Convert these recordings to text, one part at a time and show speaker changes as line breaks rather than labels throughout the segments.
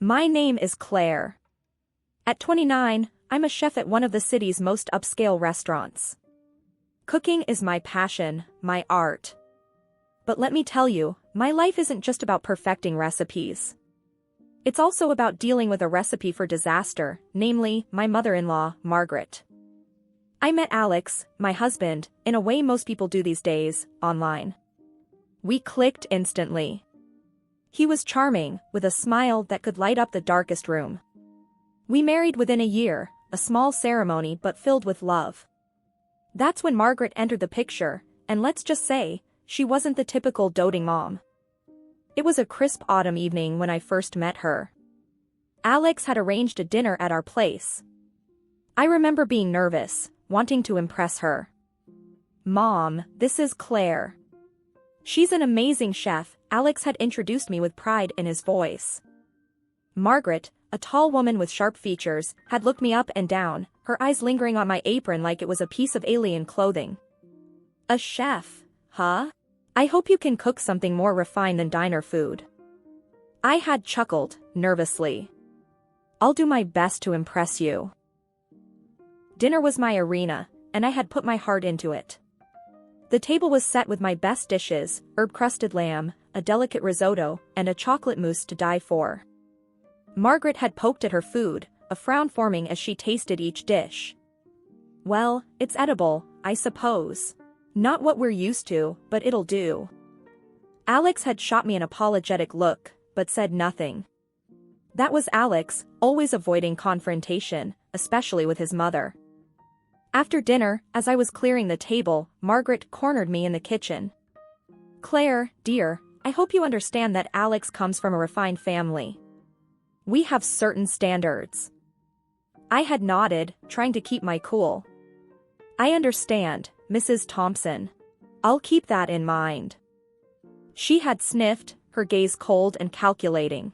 My name is Claire. At 29, I'm a chef at one of the city's most upscale restaurants. Cooking is my passion, my art. But let me tell you, my life isn't just about perfecting recipes. It's also about dealing with a recipe for disaster, namely, my mother-in-law, Margaret. I met Alex, my husband, in a way most people do these days, online. We clicked instantly. He was charming, with a smile that could light up the darkest room. We married within a year, a small ceremony but filled with love. That's when Margaret entered the picture, and let's just say, she wasn't the typical doting mom. It was a crisp autumn evening when I first met her. Alex had arranged a dinner at our place. I remember being nervous, wanting to impress her. "Mom, this is Claire. She's an amazing chef," Alex had introduced me with pride in his voice. Margaret, a tall woman with sharp features, had looked me up and down, her eyes lingering on my apron like it was a piece of alien clothing. "A chef, huh? I hope you can cook something more refined than diner food." I had chuckled, nervously. "I'll do my best to impress you." Dinner was my arena, and I had put my heart into it. The table was set with my best dishes, herb-crusted lamb, a delicate risotto, and a chocolate mousse to die for. Margaret had poked at her food, a frown forming as she tasted each dish. "Well, it's edible, I suppose. Not what we're used to, but it'll do." Alex had shot me an apologetic look, but said nothing. That was Alex, always avoiding confrontation, especially with his mother. After dinner, as I was clearing the table, Margaret cornered me in the kitchen. "Claire, dear, I hope you understand that Alex comes from a refined family. We have certain standards." I had nodded, trying to keep my cool. "I understand, Mrs. Thompson. I'll keep that in mind." She had sniffed, her gaze cold and calculating.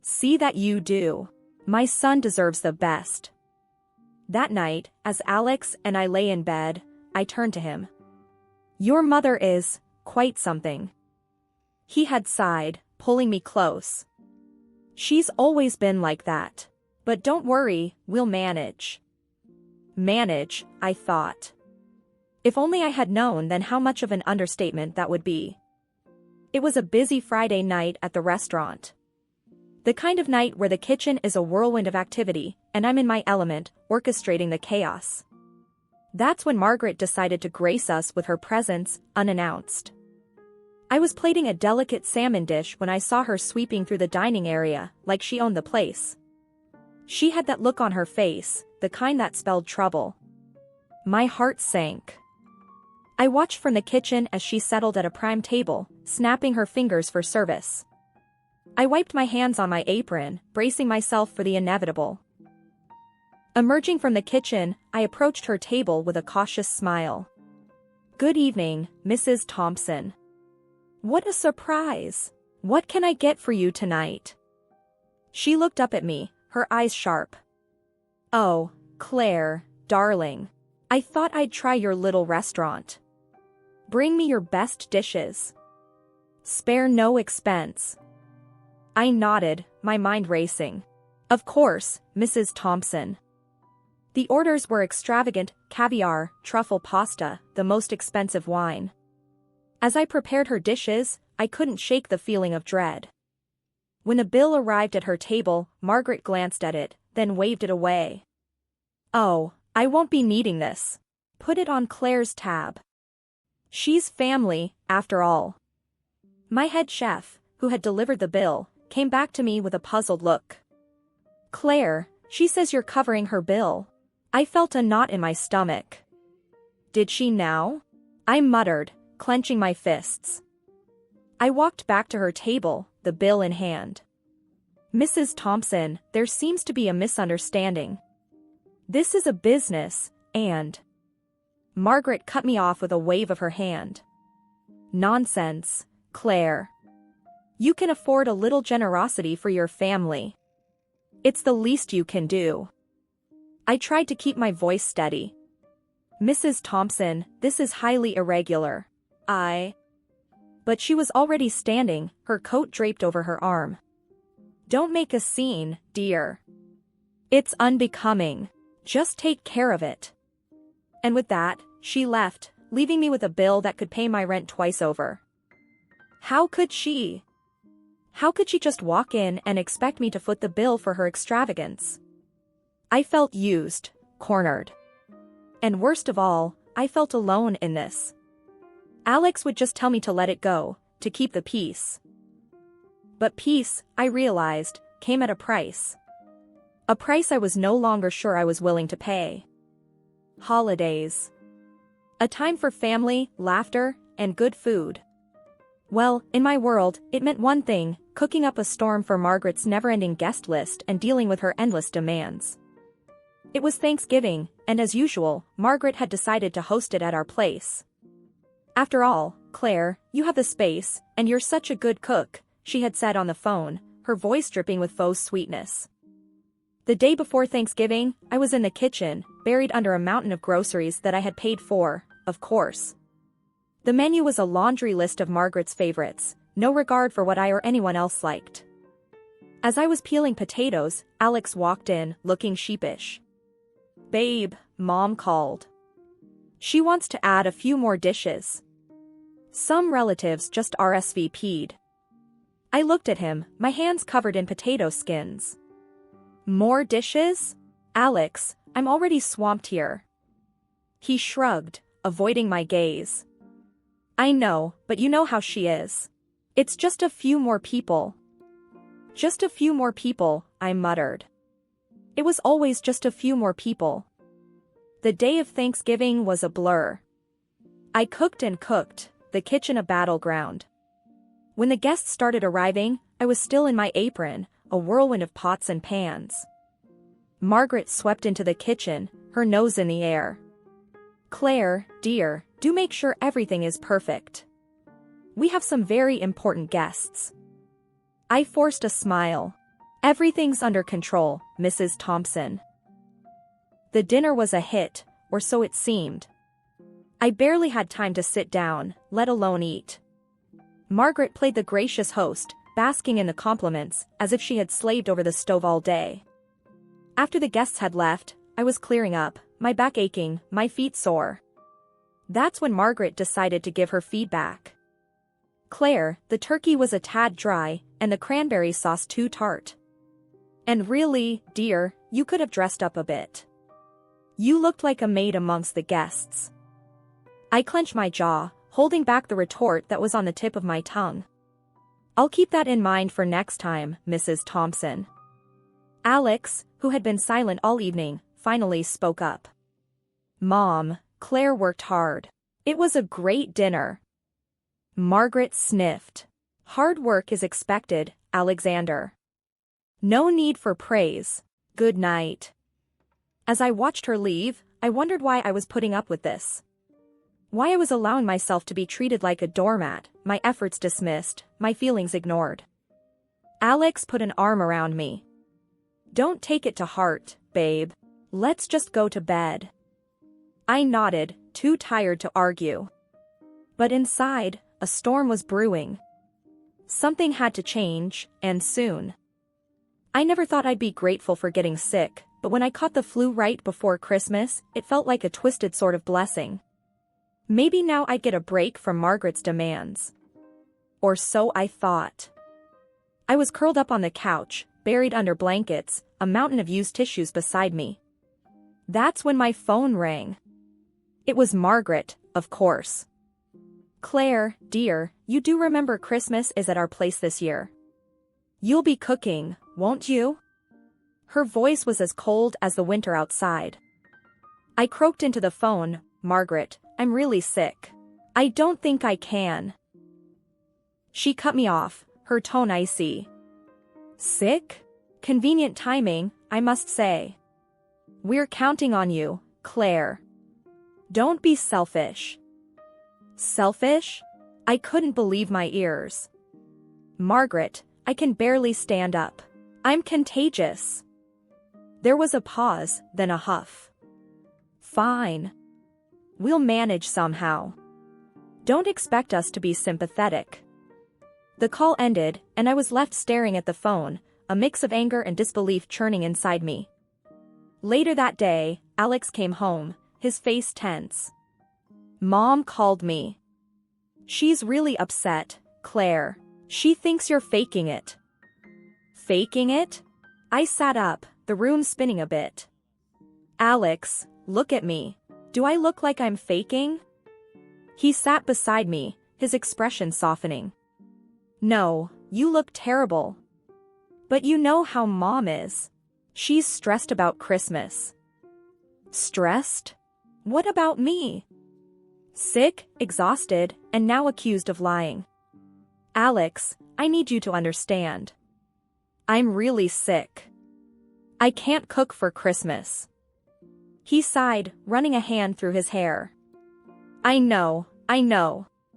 "See that you do. My son deserves the best." That night, as Alex and I lay in bed, I turned to him. "Your mother is quite something." He had sighed, pulling me close. "She's always been like that. But don't worry, we'll manage." Manage, I thought. If only I had known then how much of an understatement that would be. It was a busy Friday night at the restaurant. The kind of night where the kitchen is a whirlwind of activity, and I'm in my element, orchestrating the chaos. That's when Margaret decided to grace us with her presence, unannounced. I was plating a delicate salmon dish when I saw her sweeping through the dining area, like she owned the place. She had that look on her face, the kind that spelled trouble. My heart sank. I watched from the kitchen as she settled at a prime table, snapping her fingers for service. I wiped my hands on my apron, bracing myself for the inevitable. Emerging from the kitchen, I approached her table with a cautious smile. "Good evening, Mrs. Thompson." "What a surprise! What can I get for you tonight?" She looked up at me, her eyes sharp. "Oh, Claire, darling. I thought I'd try your little restaurant. Bring me your best dishes. Spare no expense." I nodded, my mind racing. "Of course, Mrs. Thompson." The orders were extravagant: caviar, truffle pasta, the most expensive wine. As I prepared her dishes, I couldn't shake the feeling of dread. When the bill arrived at her table, Margaret glanced at it, then waved it away. "Oh, I won't be needing this. Put it on Claire's tab. She's family, after all." My head chef, who had delivered the bill, came back to me with a puzzled look. "Claire, she says you're covering her bill." I felt a knot in my stomach. "Did she now?" I muttered, clenching my fists. I walked back to her table, the bill in hand. "Mrs. Thompson, there seems to be a misunderstanding. This is a business, and..." Margaret cut me off with a wave of her hand. "Nonsense, Claire. You can afford a little generosity for your family. It's the least you can do." I tried to keep my voice steady. "Mrs. Thompson, this is highly irregular. But she was already standing, her coat draped over her arm. Don't make a scene, dear. It's unbecoming. Just take care of it. And with that, she left, leaving me with a bill that could pay my rent twice over. How could she? How could she just walk in and expect me to foot the bill for her extravagance? I felt used, cornered. And worst of all, I felt alone in this. Alex would just tell me to let it go, to keep the peace. But peace, I realized, came at a price. A price I was no longer sure I was willing to pay. Holidays. A time for family, laughter, and good food. Well, in my world, it meant one thing, cooking up a storm for Margaret's never-ending guest list and dealing with her endless demands. It was Thanksgiving, and as usual, Margaret had decided to host it at our place. After all, Claire, you have the space, and you're such a good cook, she had said on the phone, her voice dripping with faux sweetness. The day before Thanksgiving, I was in the kitchen, buried under a mountain of groceries that I had paid for, of course. The menu was a laundry list of Margaret's favorites, no regard for what I or anyone else liked. As I was peeling potatoes, Alex walked in, looking sheepish. "Babe," Mom called. "She wants to add a few more dishes. Some relatives just RSVP'd." I looked at him, my hands covered in potato skins. "More dishes? Alex, I'm already swamped here." He shrugged, avoiding my gaze. "I know, but you know how she is. It's just a few more people." "Just a few more people," I muttered. It was always just a few more people. The day of Thanksgiving was a blur. I cooked and cooked, the kitchen a battleground. When the guests started arriving, I was still in my apron, a whirlwind of pots and pans. Margaret swept into the kitchen, her nose in the air. "Claire, dear, do make sure everything is perfect. We have some very important guests." I forced a smile. "Everything's under control, Mrs. Thompson." The dinner was a hit, or so it seemed. I barely had time to sit down, let alone eat. Margaret played the gracious host, basking in the compliments, as if she had slaved over the stove all day. After the guests had left, I was clearing up, my back aching, my feet sore. That's when Margaret decided to give her feedback. "Claire, the turkey was a tad dry, and the cranberry sauce too tart. And really, dear, you could have dressed up a bit. You looked like a maid amongst the guests." I clenched my jaw, holding back the retort that was on the tip of my tongue. "I'll keep that in mind for next time, Mrs. Thompson." Alex, who had been silent all evening, finally spoke up. "Mom, Claire worked hard. It was a great dinner." Margaret sniffed. "Hard work is expected, Alexander. No need for praise. Good night." As I watched her leave, I wondered why I was putting up with this. Why I was allowing myself to be treated like a doormat, my efforts dismissed, my feelings ignored. Alex put an arm around me. "Don't take it to heart, babe. Let's just go to bed." I nodded, too tired to argue. But inside, a storm was brewing. Something had to change, and soon. I never thought I'd be grateful for getting sick, but when I caught the flu right before Christmas, it felt like a twisted sort of blessing. Maybe now I'd get a break from Margaret's demands. Or so I thought. I was curled up on the couch, buried under blankets, a mountain of used tissues beside me. That's when my phone rang. It was Margaret, of course. "Claire, dear, you do remember Christmas is at our place this year. You'll be cooking, won't you?" Her voice was as cold as the winter outside. I croaked into the phone, "Margaret, I'm really sick. I don't think I can." She cut me off, her tone icy. "Sick? Convenient timing, I must say. We're counting on you, Claire. Don't be selfish." Selfish? I couldn't believe my ears. "Margaret, I can barely stand up. I'm contagious." There was a pause, then a huff. "Fine. We'll manage somehow. Don't expect us to be sympathetic." The call ended, and I was left staring at the phone, a mix of anger and disbelief churning inside me. Later that day, Alex came home, his face tense. Mom called me. She's really upset, Claire. She thinks you're faking it. Faking it? I sat up, the room spinning a bit. Alex, look at me. Do I look like I'm faking? He sat beside me, his expression softening. No, you look terrible. But you know how Mom is. She's stressed about Christmas. Stressed? What about me? Sick, exhausted, and now accused of lying. Alex, I need you to understand. I'm really sick. I can't cook for Christmas. He sighed, running a hand through his hair. I know.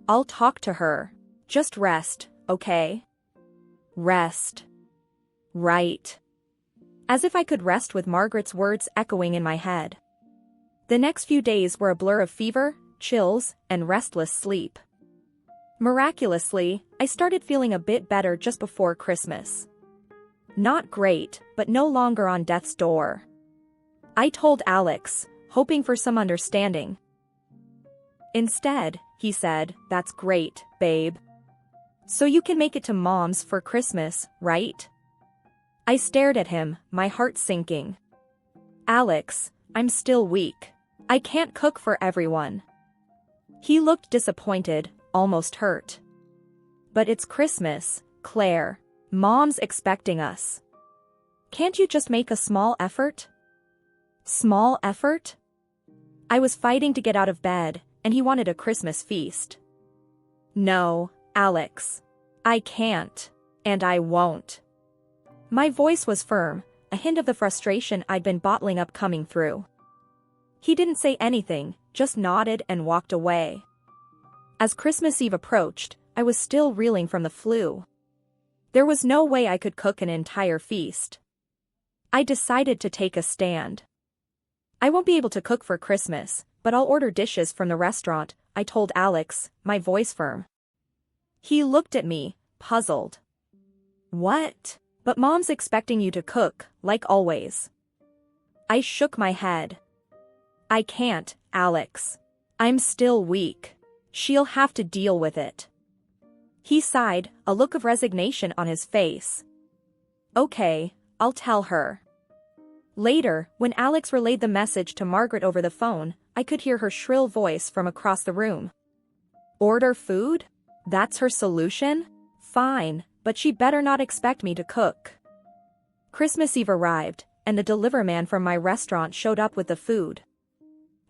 I'll talk to her. Just rest, okay? Rest. Right. As if I could rest with Margaret's words echoing in my head. The next few days were a blur of fever, chills, and restless sleep. Miraculously, I started feeling a bit better just before Christmas. Not great, but no longer on death's door. I told Alex, hoping for some understanding. Instead, he said, "That's great, babe. So you can make it to Mom's for Christmas, right?" I stared at him, my heart sinking. Alex, I'm still weak. I can't cook for everyone. He looked disappointed, almost hurt. But it's Christmas, Claire. Mom's expecting us. Can't you just make a small effort? Small effort? I was fighting to get out of bed, and he wanted a Christmas feast. No, Alex. I can't. And I won't. My voice was firm, a hint of the frustration I'd been bottling up coming through. He didn't say anything, just nodded and walked away. As Christmas Eve approached, I was still reeling from the flu. There was no way I could cook an entire feast. I decided to take a stand. I won't be able to cook for Christmas, but I'll order dishes from the restaurant, I told Alex, my voice firm. He looked at me, puzzled. What? But Mom's expecting you to cook, like always. I shook my head. I can't, Alex. I'm still weak. She'll have to deal with it. He sighed, a look of resignation on his face. Okay, I'll tell her. Later, when Alex relayed the message to Margaret over the phone, I could hear her shrill voice from across the room. Order food? That's her solution? Fine, but she better not expect me to cook. Christmas Eve arrived, and the deliverman from my restaurant showed up with the food.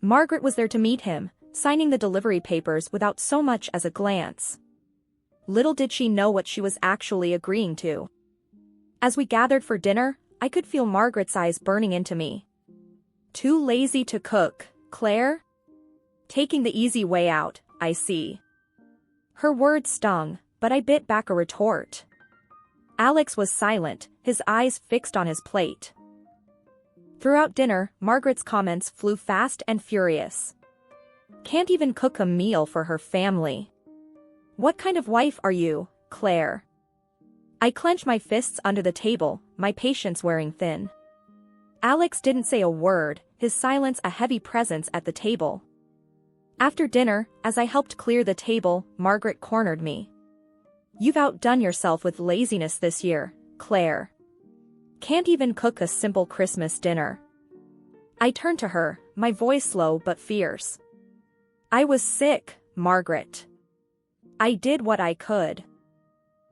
Margaret was there to meet him, signing the delivery papers without so much as a glance. Little did she know what she was actually agreeing to. As we gathered for dinner, I could feel Margaret's eyes burning into me. Too lazy to cook, Claire? Taking the easy way out, I see. Her words stung, but I bit back a retort. Alex was silent, his eyes fixed on his plate. Throughout dinner, Margaret's comments flew fast and furious. Can't even cook a meal for her family. What kind of wife are you, Claire? I clenched my fists under the table, my patience wearing thin. Alex didn't say a word, his silence a heavy presence at the table. After dinner, as I helped clear the table, Margaret cornered me. You've outdone yourself with laziness this year, Claire. Can't even cook a simple Christmas dinner. I turned to her, my voice low but fierce. I was sick, Margaret. I did what I could.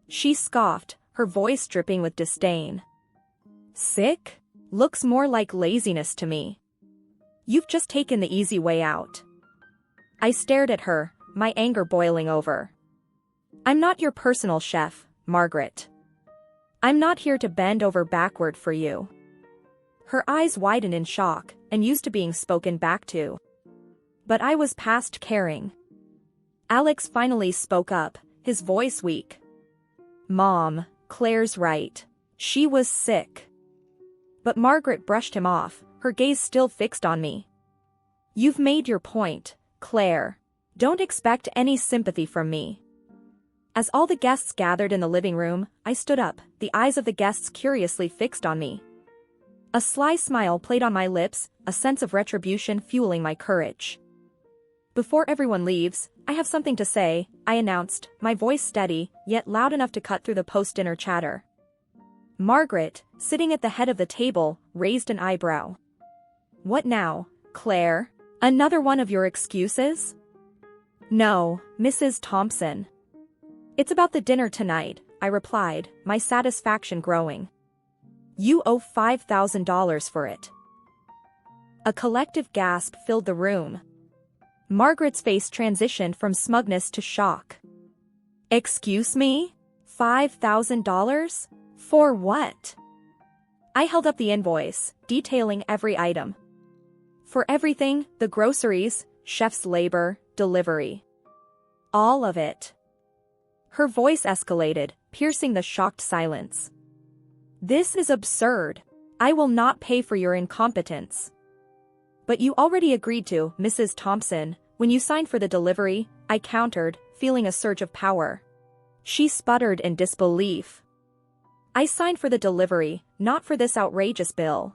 She scoffed, her voice dripping with disdain. Sick? Looks more like laziness to me. You've just taken the easy way out. I stared at her, my anger boiling over. I'm not your personal chef, Margaret. I'm not here to bend over backward for you. Her eyes widened in shock, and used to being spoken back to. But I was past caring. Alex finally spoke up, his voice weak. Mom, Claire's right. She was sick. But Margaret brushed him off, her gaze still fixed on me. You've made your point, Claire. Don't expect any sympathy from me. As all the guests gathered in the living room, I stood up, the eyes of the guests curiously fixed on me. A sly smile played on my lips, a sense of retribution fueling my courage. Before everyone leaves, I have something to say, I announced, my voice steady, yet loud enough to cut through the post-dinner chatter. Margaret, sitting at the head of the table, raised an eyebrow. What now, Claire? Another one of your excuses? No, Mrs. Thompson. It's about the dinner tonight, I replied, my satisfaction growing. You owe $5,000 for it. A collective gasp filled the room. Margaret's face transitioned from smugness to shock. Excuse me? $5,000? For what? I held up the invoice, detailing every item. For everything, the groceries, chef's labor, delivery. All of it. Her voice escalated, piercing the shocked silence. This is absurd. I will not pay for your incompetence. But you already agreed to, Mrs. Thompson, when you signed for the delivery, I countered, feeling a surge of power. She sputtered in disbelief. I signed for the delivery, not for this outrageous bill.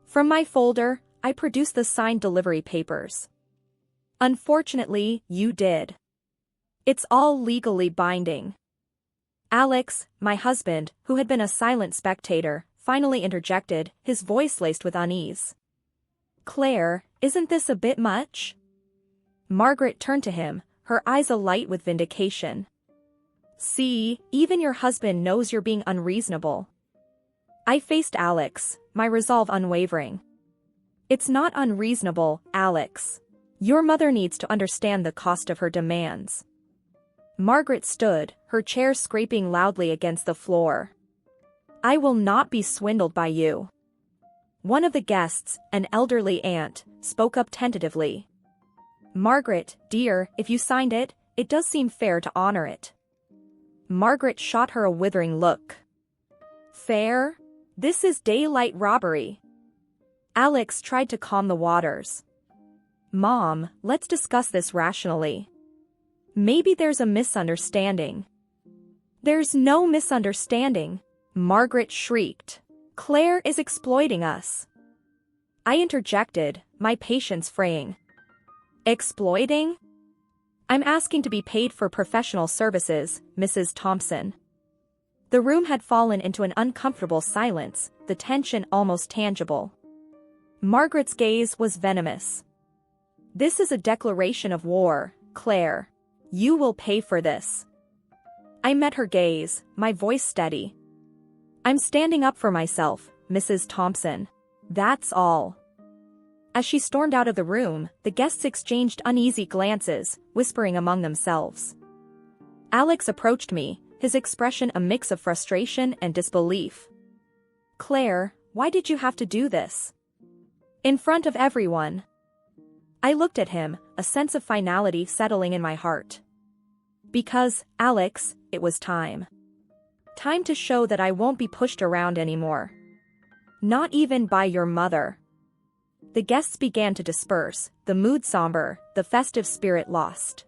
From my folder, I produced the signed delivery papers. Unfortunately, you did. It's all legally binding. Alex, my husband, who had been a silent spectator, finally interjected, his voice laced with unease. Claire, isn't this a bit much? Margaret turned to him, her eyes alight with vindication. See, even your husband knows you're being unreasonable. I faced Alex, my resolve unwavering. It's not unreasonable, Alex. Your mother needs to understand the cost of her demands. Margaret stood, her chair scraping loudly against the floor. I will not be swindled by you. One of the guests, an elderly aunt, spoke up tentatively. Margaret, dear, if you signed it, it does seem fair to honor it. Margaret shot her a withering look. Fair? This is daylight robbery. Alex tried to calm the waters. Mom, let's discuss this rationally. Maybe there's a misunderstanding. There's no misunderstanding, Margaret shrieked. Claire is exploiting us. I interjected, my patience fraying. Exploiting? I'm asking to be paid for professional services, Mrs. Thompson. The room had fallen into an uncomfortable silence, the tension almost tangible. Margaret's gaze was venomous. This is a declaration of war, Claire. You will pay for this. I met her gaze, my voice steady. I'm standing up for myself, Mrs. Thompson. That's all. As she stormed out of the room, the guests exchanged uneasy glances, whispering among themselves. Alex approached me, his expression a mix of frustration and disbelief. Claire, why did you have to do this? In front of everyone. I looked at him, a sense of finality settling in my heart. Because, Alex, it was time. Time to show that I won't be pushed around anymore. Not even by your mother. The guests began to disperse, the mood somber, the festive spirit lost.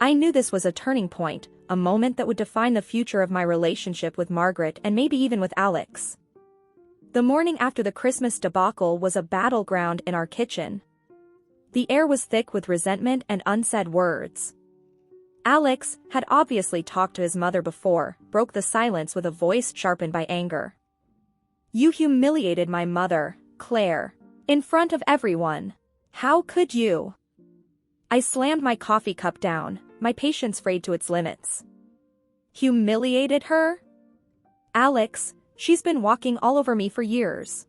I knew this was a turning point, a moment that would define the future of my relationship with Margaret and maybe even with Alex. The morning after the Christmas debacle was a battleground in our kitchen. The air was thick with resentment and unsaid words. Alex had obviously talked to his mother before, broke the silence with a voice sharpened by anger. You humiliated my mother, Claire. In front of everyone. How could you? I slammed my coffee cup down, my patience frayed to its limits. Humiliated her? Alex, she's been walking all over me for years.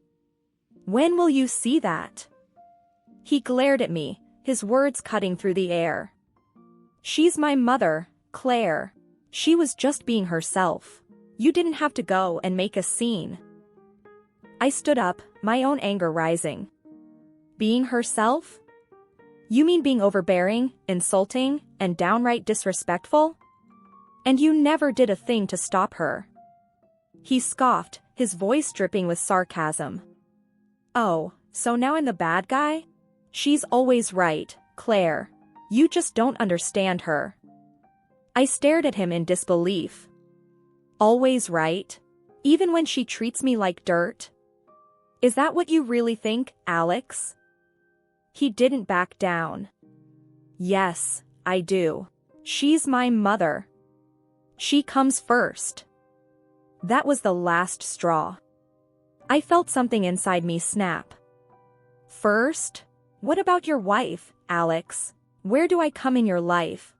When will you see that? He glared at me, his words cutting through the air. She's my mother, Claire. She was just being herself. You didn't have to go and make a scene. I stood up, my own anger rising. Being herself? You mean being overbearing, insulting, and downright disrespectful? And you never did a thing to stop her. He scoffed, his voice dripping with sarcasm. Oh, so now I'm the bad guy? She's always right, Claire. You just don't understand her. I stared at him in disbelief. Always right? Even when she treats me like dirt? Is that what you really think, Alex? He didn't back down. Yes, I do. She's my mother. She comes first. That was the last straw. I felt something inside me snap. First? What about your wife, Alex? Where do I come in your life?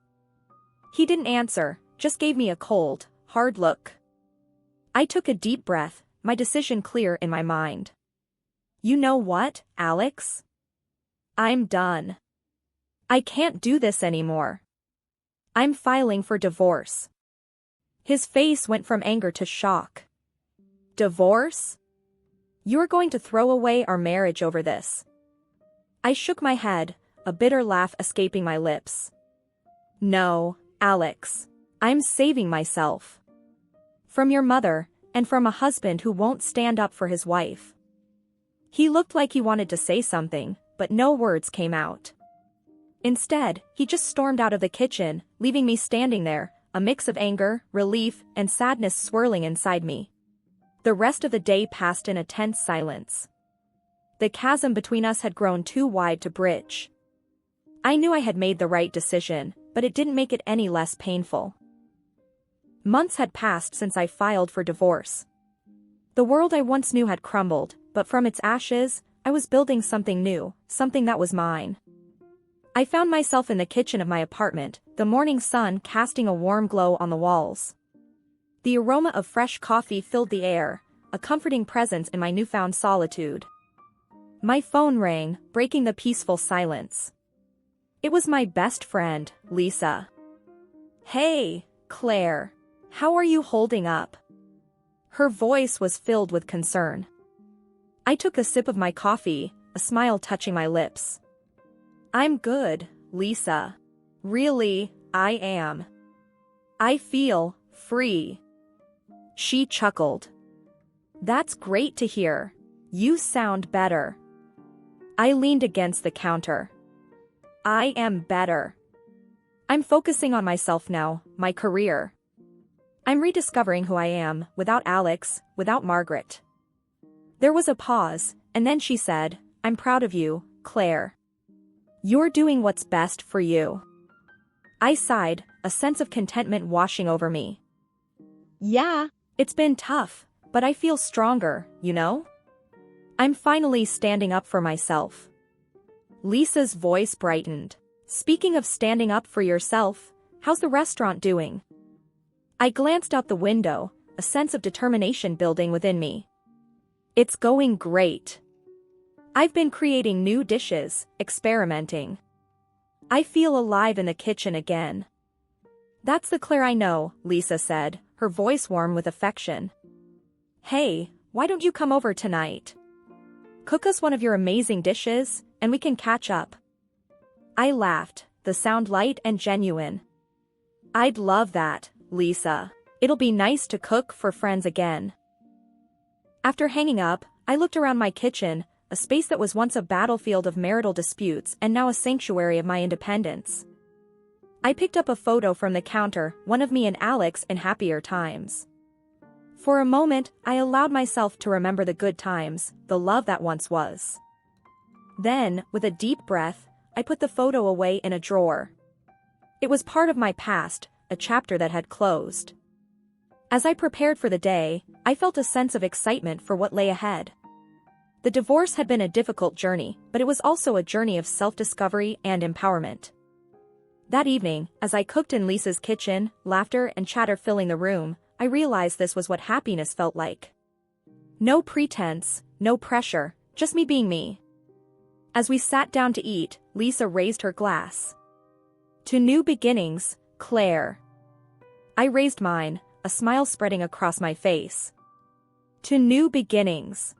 He didn't answer, just gave me a cold, hard look. I took a deep breath, my decision clear in my mind. You know what, Alex? I'm done. I can't do this anymore. I'm filing for divorce. His face went from anger to shock. Divorce? You're going to throw away our marriage over this? I shook my head, a bitter laugh escaping my lips. No, Alex. I'm saving myself. From your mother, and from a husband who won't stand up for his wife. He looked like he wanted to say something, but no words came out. Instead, he just stormed out of the kitchen, leaving me standing there, a mix of anger, relief, and sadness swirling inside me. The rest of the day passed in a tense silence. The chasm between us had grown too wide to bridge. I knew I had made the right decision, but it didn't make it any less painful. Months had passed since I filed for divorce. The world I once knew had crumbled, but from its ashes, I was building something new, something that was mine. I found myself in the kitchen of my apartment, the morning sun casting a warm glow on the walls. The aroma of fresh coffee filled the air, a comforting presence in my newfound solitude. My phone rang, breaking the peaceful silence. It was my best friend, Lisa. Hey, Claire. How are you holding up? Her voice was filled with concern. I took a sip of my coffee, a smile touching my lips. I'm good, Lisa. Really, I am. I feel free. She chuckled. That's great to hear. You sound better. I leaned against the counter. I am better. I'm focusing on myself now, my career. I'm rediscovering who I am, without Alex, without Margaret. There was a pause, and then she said, I'm proud of you, Claire. You're doing what's best for you. I sighed, a sense of contentment washing over me. Yeah, it's been tough, but I feel stronger, you know? I'm finally standing up for myself. Lisa's voice brightened. Speaking of standing up for yourself, how's the restaurant doing? I glanced out the window, a sense of determination building within me. It's going great. I've been creating new dishes, experimenting. I feel alive in the kitchen again. That's the Claire I know, Lisa said, her voice warm with affection. Hey, why don't you come over tonight? Cook us one of your amazing dishes, and we can catch up. I laughed, the sound light and genuine. I'd love that, Lisa. It'll be nice to cook for friends again. After hanging up, I looked around my kitchen, a space that was once a battlefield of marital disputes and now a sanctuary of my independence. I picked up a photo from the counter, one of me and Alex in happier times. For a moment, I allowed myself to remember the good times, the love that once was. Then, with a deep breath, I put the photo away in a drawer. It was part of my past, a chapter that had closed. As I prepared for the day, I felt a sense of excitement for what lay ahead. The divorce had been a difficult journey, but it was also a journey of self-discovery and empowerment. That evening, as I cooked in Lisa's kitchen, laughter and chatter filling the room, I realized this was what happiness felt like. No pretense, no pressure, just me being me. As we sat down to eat, Lisa raised her glass. To new beginnings, Claire. I raised mine, a smile spreading across my face. To new beginnings.